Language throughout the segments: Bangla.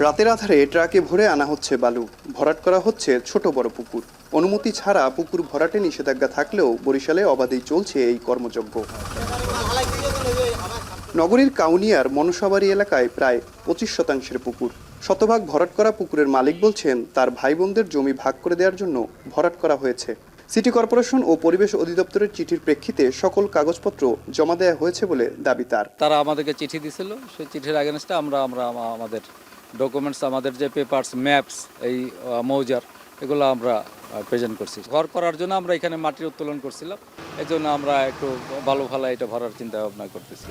রাতের আধারে ট্রাকে ভরে আনা হচ্ছে বালু, ভরাট করা হচ্ছে ছোট বড় পুকুর। অনুমতি ছাড়া পুকুর ভরাটে নিষেধাজ্ঞা থাকলেও বরিশালে অবাধেই চলছে এই কর্মযজ্ঞ। নগরীর কাউনিয়ার মনসাবাড়ি এলাকায় প্রায় 25% পুকুর। শতভাগ ভরাট করা পুকুরের মালিক বলছেন তার ভাই বোনদের জমি ভাগ করে দেওয়ার জন্য ভরাট করা হয়েছে। সিটি কর্পোরেশন ও পরিবেশ অধিদপ্তরের চিঠির প্রেক্ষিতে সকল কাগজপত্র জমা দেওয়া হয়েছে বলে দাবি তার। তারা আমাদেরকে চিঠি দিছিল, সেই চিঠির আগেনস্টে আমরা আমাদের ডকুমেন্টস, আমাদের যে পেপারস, ম্যাপস, এই মৌজার, এগুলো আমরা প্রেজেন্ট করছি। ঘর করার জন্য আমরা এখানে মাটির উত্তোলন করছিলাম, এই জন্য আমরা একটু ভালো এটা ভরার চিন্তা ভাবনা করতেছি।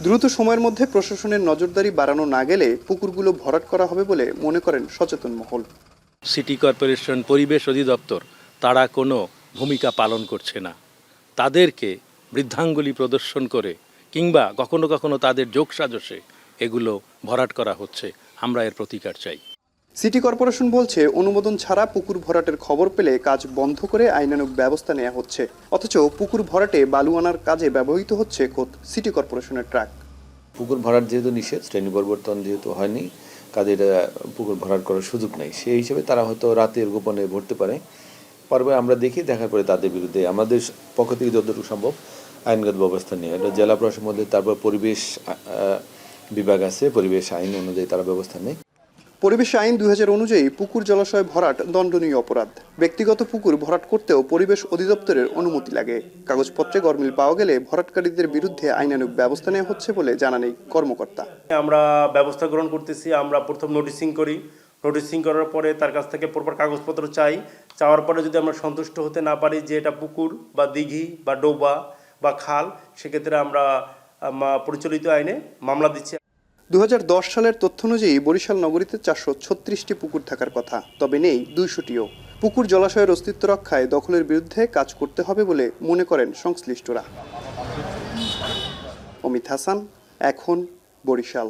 দ্রুত সময়ের মধ্যে প্রশাসনের নজরদারি বাড়ানো না গেলে পুকুরগুলো ভরাট করা হবে বলে মনে করেন সচেতন মহল। সিটি কর্পোরেশন, পরিবেশ অধিদপ্তর তারা কোনো ভূমিকা পালন করছে না। তাদেরকে বৃদ্ধাঙ্গুলি প্রদর্শন করে কিংবা কখনো কখনো তাদের যোগসাজশে এগুলো ভরাট করা হচ্ছে। আমরা এর প্রতিকার চাই। সিটি কর্পোরেশন বলছে অনুমোদন ছাড়া পুকুর ভরাটের খবর পেলে কাজ বন্ধ করে আইনানুগ ব্যবস্থা নেওয়া হচ্ছে। অথচ পুকুর ভরাটে বালু আনার কাজে ব্যবহৃত হচ্ছে খোদ সিটি কর্পোরেশনের ট্রাক। পুকুর ভরাট যেহেতু নিষেধ, শ্রেণী পরিবর্তন যেহেতু হয়নি, কাজে পুকুর ভরাট করার সুযোগ নেই। সেই হিসেবে তারা হয়তো রাতের গোপনে ভরতে পারে। পরে আমরা দেখার পরে তাদের বিরুদ্ধে আমাদের পক্ষ থেকে যতটুকু সম্ভব আইনগত ব্যবস্থা নিয়ে, এটা জেলা প্রশাসনের মধ্যে, তারপর পরিবেশ বিভাগ আছে, পরিবেশ আইন অনুযায়ী তারা ব্যবস্থা নেয়। পরিবেশ আইন 2000 অনুযায়ী পুকুর জলাশয় ভরাট দণ্ডনীয় অপরাধ। ব্যক্তিগত পুকুর ভরাট করতেও পরিবেশ অধিদপ্তরের অনুমতি লাগে। কাগজপত্রে গরমিল পাওয়া গেলে ভরাটকারীদের বিরুদ্ধে আইনানুগ ব্যবস্থা নেওয়া হচ্ছে বলে জানান এই কর্মকর্তা। আমরা ব্যবস্থা গ্রহণ করতেছি। আমরা প্রথম নোটিসিং করি, নোটিসিং করার পরে তার কাছ থেকে প্রপার কাগজপত্র চাওয়ার পরে যদি আমরা সন্তুষ্ট হতে না পারি যে এটা পুকুর বা দিঘি বা ডোবা বা খাল, সেক্ষেত্রে আমরা প্রচলিত আইনে মামলা দিচ্ছি। 2010 সালের তথ্য অনুযায়ী বরিশাল নগরীতে 436টি পুকুর থাকার কথা, তবে নেই 200টিও। পুকুর জলাশয়ের অস্তিত্ব রক্ষায় দখলের বিরুদ্ধে কাজ করতে হবে বলে মনে করেন সংশ্লিষ্টরা। অমিত হাসান, এখন, বরিশাল।